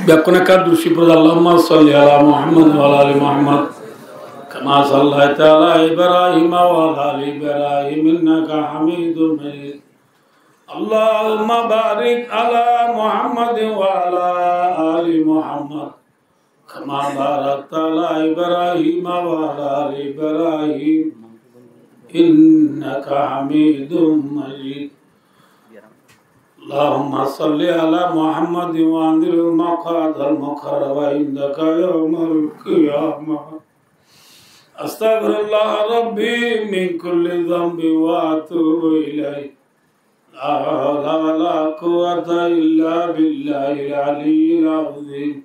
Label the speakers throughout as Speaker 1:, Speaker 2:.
Speaker 1: بكون كادر شبر اللهم صل على محمد وعلى آل محمد كما صليت على إبراهيم وعلى آل إبراهيم إنك حميد مجيد اللهم بارك على محمد وعلى آل محمد كما باركت على إبراهيم وعلى آل إبراهيم إنك حميد مجيد اللهم صل على محمد وأنذر المقعد المقرب عندك يوم القيامة أستغفر الله ربي من كل ذنب وأتوب إليه لا حول ولا قوة إلا بالله العلي العظيم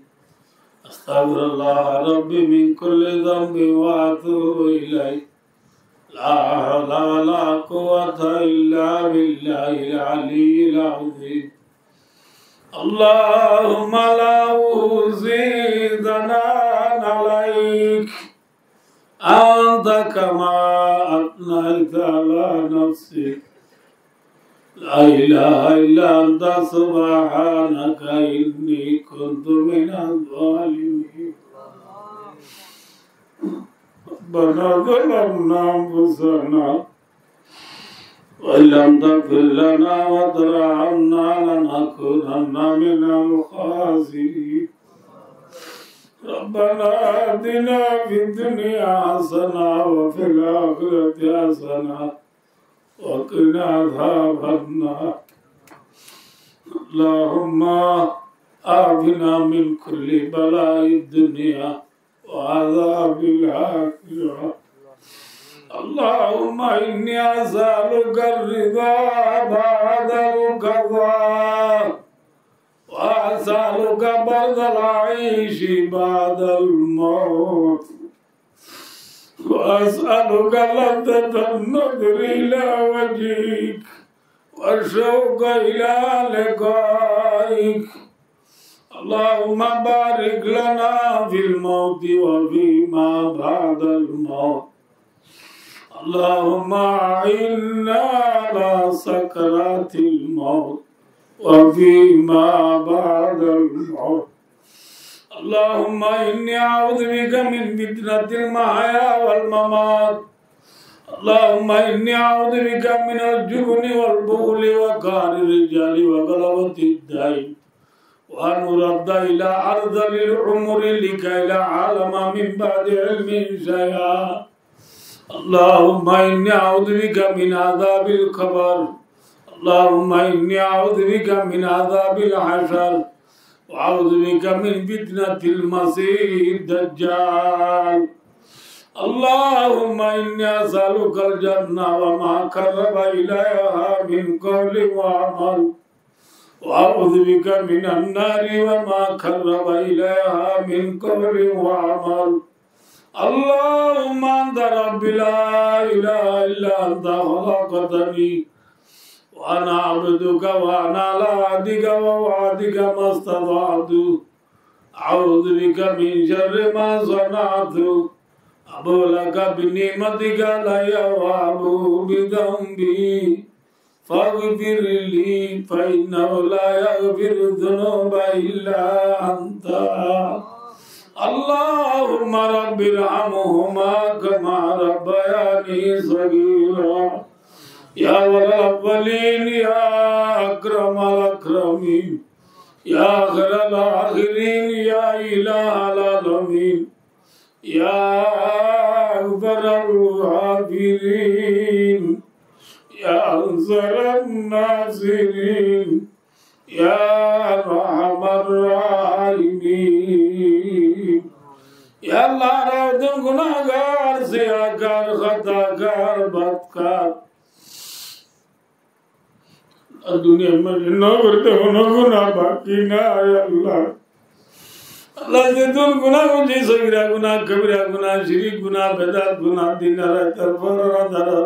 Speaker 1: أستغفر الله ربي من كل ذنب وأتوب إليه لا حول ولا قوة إلا بالله العلي العظيم اللهم لا أزيد ثناء عليك أنت كما أثنيت على نفسك لا إله إلا أنت سبحانك إني كنت من الظالمين ربنا ظلمنا أنفسنا وإن لم تغفر لنا وترحمنا لنكونن من الخاسرين ربنا آتنا في الدنيا حسنة وفي الآخرة حسنة وقنا عذاب النار اللهم آتنا من كل بلاء الدنيا وعذاب الآخرة اللهم إني أسألك الرضا بعد القضاء وأسألك برد العيش بعد الموت وأسألك لذة النظر إلى وجهك والشوق إلى لقائك اللهم بارك لنا في الموت وفيما بعد الموت اللهم أعنا على سكرات الموت وفيما بعد الموت اللهم إني أعوذ بك من فتنة المحيا والممات اللهم إني أعوذ بك من الجبن والبخل وقهر الرجال وغلبة الدين وأن أرد إلى أرض العمر لكي لا أعلم من بعد علم شيئا اللهم إني أعوذ بك من عذاب القبر اللهم إني أعوذ بك من عذاب الحشر وأعوذ بك من فتنة المسيح الدجال اللهم إني أسألك الجنة وما قرب إليها من قول وعمل وأعوذ بك من النار وما قرب إليها من قول وعمل اللهم أنت رب لا إله إلا أنت خلقتني وأنا عبدك وأنا على عهدك ووعدك ما استطعت أعوذ بك من شر ما صنعت أبو لك بنعمتك علي وأبو بذنبي فاغفر لي فإنه لا يغفر الذنوب إلا أنت اللهم رب ارحمهما كما ربياني صغيرا يا أول الأولين يا أكرم الأكرمين يا آخر الآخرين يا إله العالمين يا أكبر الغافرين يا أنصر الناصرين يا أرحم الراحمين يا الله راودن गुनाहगार सियाकार खताकार बदकार दुनिया में जिन्ना करते हो ना गुनाह बाकी ना है अल्लाह अल्लाह से तुम गुनाह मुझे सगीरा गुनाह कबीरा गुनाह शिरीक गुनाह बेदात गुनाह दिन रात तरफरा दरर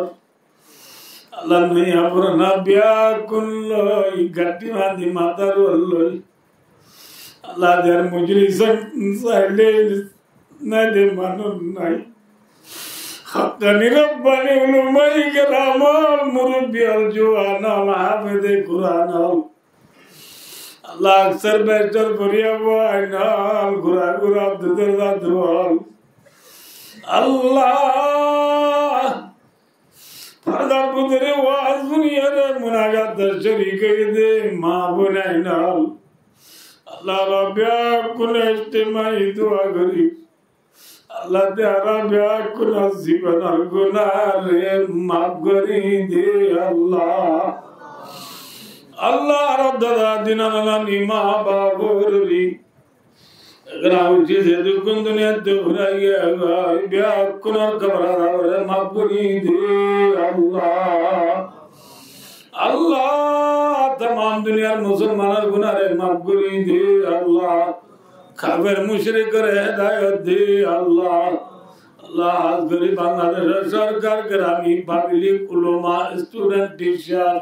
Speaker 1: अल्लाह नहीं अबर ना बिया कुल्लो गट्टी मादी माता रोल्लो अल्लाह देर मुजलिसन साइले ना दे मानो नहीं حقني ربني ولمي كرام المربي الجوانا وحافظ القرآن আল্লাহ আকসার বেস্টার করিয়া বয়নাল ঘুরা ঘুরা দুধের দাঁত বল আল্লাহ ফাদার পুত্রে ওয়াজ দুনিয়ারে মুনাজাত শরীক দে মা বোনাইনাল আল্লাহ রাব্বিয়া কুল ইজতিমাই দোয়া করি আল্লাহ রাব্বিয়া কুল জীবনের গুনাহে মাফ করি দে আল্লাহ আল্লাহ রাব্দা দিনালা নিমা বাবুরি গ্রাউজি যে দুকুন দুনিয়াতে ঘুরাইয়া গায় বিয়া কুনার কবরে মাফ করি দে আল্লাহ আল্লাহ तमाम দুনিয়ার মুসলমানের গুনাহে মাফ করি দে আল্লাহ কাফের মুশরিকের হেদায়েত দে আল্লাহ আল্লাহ আজগরি বাংলাদেশের সরকার গ্রামী পাবলিক উলামা স্টুডেন্ট টিচার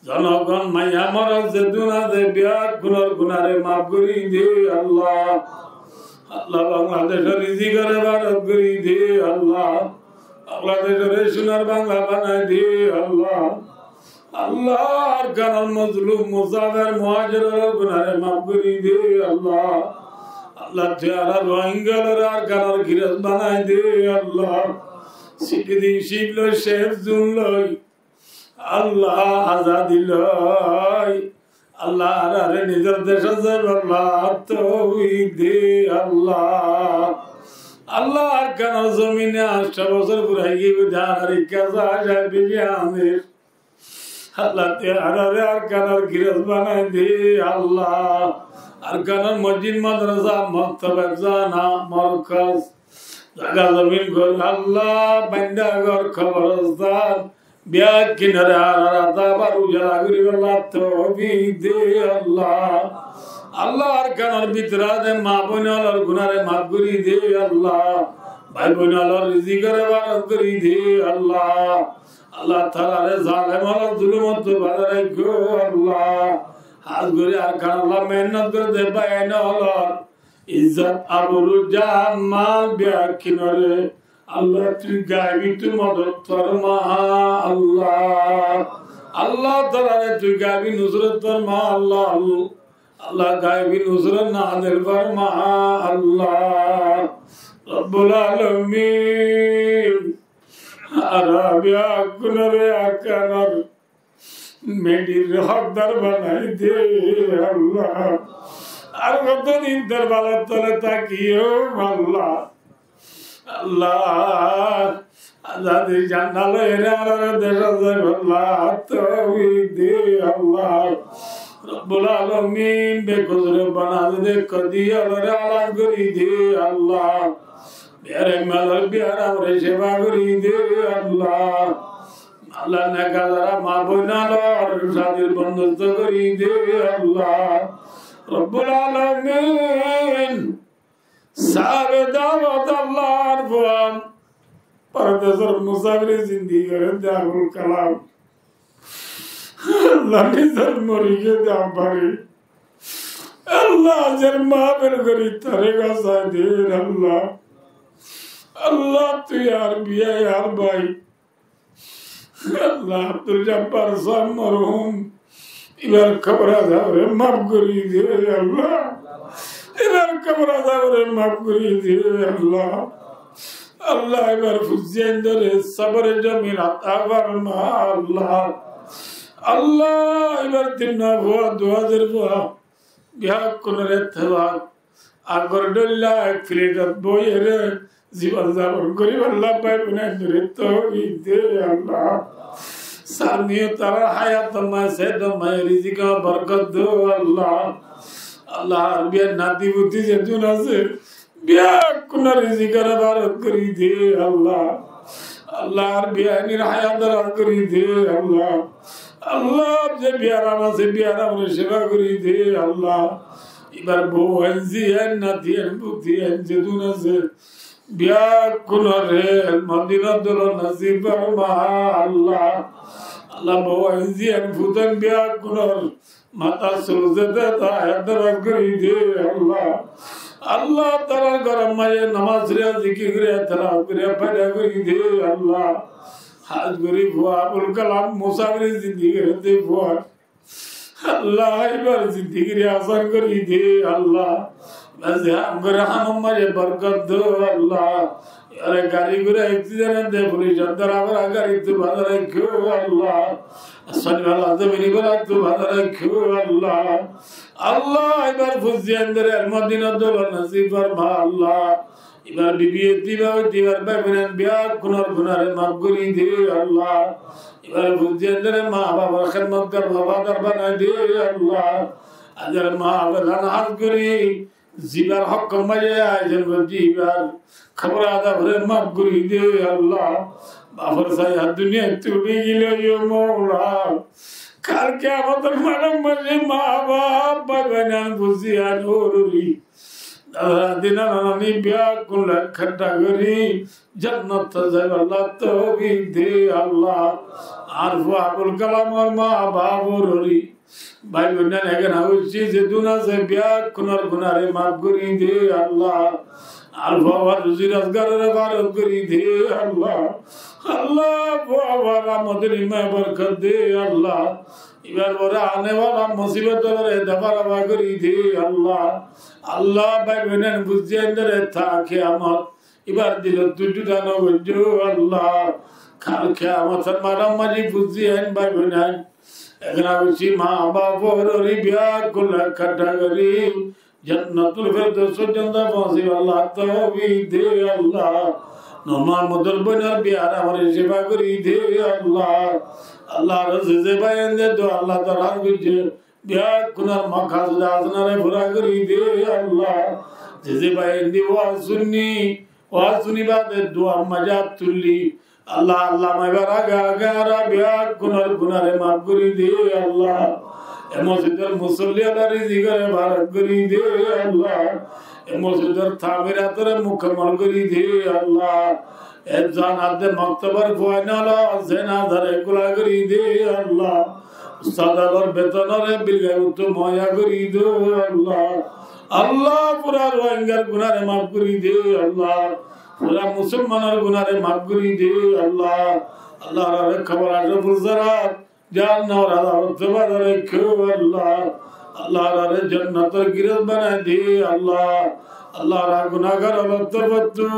Speaker 1: জনগণ মাইয়া মরদ যে দুনাতে বিয়া কুনার গুনাহে মাফ করি দে আল্লাহ আল্লাহ বাংলাদেশের রিজিকের বারত করি দে আল্লাহ বাংলাদেশের সোনার বাংলা বানাই দে আল্লাহ আল্লাহ আর কারণ মজলুম মুসাফির মুহাজিরের গুনাহে মাফ করি দে আল্লাহ আল্লাহ যারা রোহিঙ্গার আর কারণ গিরস বানাই দে আল্লাহ সিকিদি শিবল শেখ জুনলই আল্লাহ আজাদি লই আল্লাহ আরে নিজের দেশে যাবে আল্লাহ তৌফিক দে আল্লাহ আল্লাহ আর কারণ জমিনে 8 বছর পুরাই গিয়ে ধারি কাজা যায় বিবি আমির আল্লাহ তেহারে আর কানার গিরস বানাই দে আল্লাহ আর কানার মসজিদ মাদ্রাসা মক্তব জানা মারকাজ জায়গা জমিন ঘর আল্লাহ বান্দা ঘর খবরস্থান বিয়া কিনারে আর আবার উজালা করি আল্লাহ তৌফিক দে আল্লাহ আল্লাহ আর কানার ভিতরা দে মা বোনার গুনারে মাফ করি দে আল্লাহ ভাই বোনার রিজিকের বারত করি দে আল্লাহ আল্লাহ তাআলা জালেম আর জুলুমত বাধা রাখো আল্লাহ হাজ করে আর কাল্লা মেহনত করে দে বাইনাল ইজ্জত আবরু জান মাল বিয়াকিনরে আল্লাহ তুই গায়বি তুই মদদ ফরমা আল্লাহ আল্লাহ তাআলা তুই গায়বি নুসরত ফরমা আল্লাহ আল্লাহ গায়বি নুসরত নাযিল ফরমা আল্লাহ রব্বুল আলামিন আরাবিয়া গুনরে আকানার মেডির হকদার বানাই দে আল্লাহ আর কতদিন তোর বালার তলে তাকিও আল্লাহ আল্লাহ আজাদি জানালো এরা দেশ আল্লাহ তৌফিক দে আল্লাহ রব্বুল আলামিন বেকসুরে বানা দে কদিয়া রে আলাদ করি দে আল্লাহ বিয়ারে মালার বিয়ারা ওরে সেবা করি দে আল্লাহ আল্লাহ নাকালারা মা বোনার সাদের বন্ধুত্ব করি দে আল্লাহ রব্বুল আলামিন সারে দাওয়াত আল্লাহর ফোন পরদেশের মুসাফির জিন্দেগি করে দারুল কালাম আল্লাহ নিজের মরিকে দাম পারে আল্লাহ যার মাহফিল করি তারে গাছা দে আল্লাহ আল্লাহ তুই আর বিয়া আর ভাই আল্লাহ আব্দুল জব্বার সাহেব মরহুম এবার খবর আজারে মাফ করি দে আল্লাহ এবার খবর আজারে মাফ করি দে আল্লাহ আল্লাহ এবার ফুজিয়ান ধরে সবরে জমিন আতা ফরমা আল্লাহ আল্লাহ এবার তিনা ভুয়া 2000 ভুয়া বিয়া কোনরে থেবা আগর ডল্লা এক ফ্রিজত বইরে জীবন যাপন করি আল্লাহ পাই বনে ধরে তৌফিক দে আল্লাহ সামিও তারা হায়াত মাসে দমায় রিজিক বরকত দো আল্লাহ আল্লাহ বিয়া নাতি বুদ্ধি যে জুন আছে বিয়া কোন রিজিকের বারত করি দে আল্লাহ আল্লাহ আর বিয়া নির হায়াত দান করি দে আল্লাহ আল্লাহ যে বিয়ার আছে বিয়ার আমরা সেবা করি দে আল্লাহ এবার বউ আনজি নাতি বুদ্ধি যে জুন আছে বিয়া কোন রে মদিনা দল নসিব ফরমা আল্লাহ আল্লাহ বউ আনজি ফুতন বিয়া কোন মাতা সুরজতে তা হায়াত করি দে আল্লাহ আল্লাহ তাআলা গরম মায়ে নামাজ রে জিকির করে তালাওয়াত করে পড়া করি দে আল্লাহ হাজ করি ভুয়া আবুল কালাম মুসাফির জিন্দেগি রে ভুয়া আল্লাহ এবার জিন্দিগিরি আসান করি দে আল্লাহ আমগরে হামারে বরকত দো আল্লাহ আরে গাড়ি ঘোড়া অ্যাক্সিডেন্ট দে পুলিশ অন্তর আবার গাড়ি তো ভালো রাখো আল্লাহ সনিবালা জমিনি বলা তো ভালো রাখো আল্লাহ আল্লাহ এবার ফুজিয়ানদের মদিনা দোল নসিব ফরমা আল্লাহ এবার বিবি দিবার বাইবেন বিয়া গুনার গুনারে মাফ করি দে আল্লাহ এবার ফুজিয়ানদের মা বাবার খেদমত কর বাবা দরবানা দে আল্লাহ আজর মা বাবা নাজ করি জিবার হক কমায়ে আইজন জিবার খবর আদা ভরে মাফ করি দে আল্লাহ বাবার সায়া দুনিয়া তুড়ি গিলো ইয়ো মওলা কাল কিয়ামতের মাঝে মা বাপ বাগান বুঝিয়ান ওরুরি দাদা দিনা নানি বিয়া কুলা খটা করি জান্নাত যাই আল্লাহ তৌফিক দে আল্লাহ আর আবুল কালাম আর মা বাপ ওরুরি ভাই বোন এখানে হচ্ছে যে দুনা সে বিয়া কুনার গুনারে মাফ করি দে আল্লাহ আর বাবার রুজি রোজগারের বারত করি দে আল্লাহ আল্লাহ বাবার আমাদের ইমাম বরকত দে আল্লাহ এবার ওরা আনে वाला মুসিবত রে দফারবা করি দে আল্লাহ আল্লাহ ভাই বোনের বুঝে ধরে থাকে আমার এবার দিল তুই জানো বুঝো আল্লাহ কাল কিয়ামত মারাম মারি বুঝি আইন ভাই বোন এখানে হচ্ছে মা বাবার বিয়া কুলা কাটা করি জান্নাতুল ফেরদৌস পর্যন্ত পৌঁছে আল্লাহ তৌফিক দে আল্লাহ নমার মদর বনার বিয়ার আমার সেবা করি দে আল্লাহ আল্লাহ রজে বায়ান দে তো আল্লাহ তাআলা বুঝে বিয়া কুনার মাখাজ দাসনারে ভরা করি দে আল্লাহ যে বায়ান দি ওয়া সুনি বাদে দোয়া মাজাব তুলি আল্লাহ আল্লাহ মাইবার আগা বিয়া কুনার গুনারে মাফ করি দে আল্লাহ মসজিদের মুসল্লি আল্লাহ রিজিকে বারাক করি দে আল্লাহ মসজিদের তামিরাতের মুকম্মল করি দে আল্লাহ এজান আদে মাকতবার ফাইনালা জানাজারে কুলা করি দে আল্লাহ উস্তাদার বেতনরে বিলগাউত ময়া করি দে আল্লাহ আল্লাহ পুরা রোহিঙ্গার গুনারে মাফ করি দে আল্লাহ পুরা মুসলমানের গুনারে মাফ করি দে আল্লাহ আল্লাহর খবর আশরাফুল জারাত জান্নাত আদালত বাজারে খো আল্লাহ আল্লাহর জান্নাতের গিরদ বানাই দে আল্লাহ আল্লাহর গুনাহগার লতবতু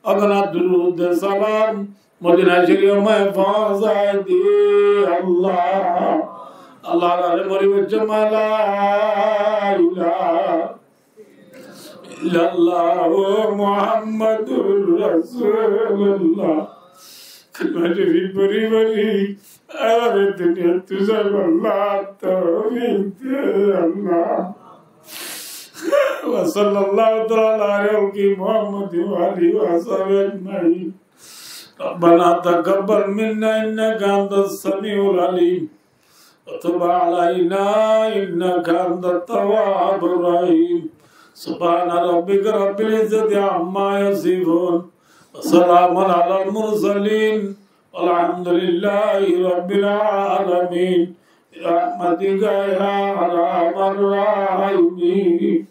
Speaker 1: আগনা দুরুদ সালাম মদিনা শরীফ মাহফুজ দে আল্লাহ আল্লাহর মরিবত জামালা ইলাহা ইল্লাল্লাহু মুহাম্মাদুর রাসূলুল্লাহ কলমাটি পরি পরি আর দুনিয়া তুজা আল্লাহ তৌফিক দে আল্লাহ ওয়া সাল্লাল্লাহু তাআলা আলাইহি মুহাম্মদ ওয়া আলিহি ওয়া সাহবিহি আজমাইন ربنا تقبل منا انك انت السميع العليم وتب علينا انك انت التواب الرحيم سبحان ربك رب العزة عما يصفون وسلام على المرسلين والحمد لله رب العالمين برحمتك يا ارحم الراحمين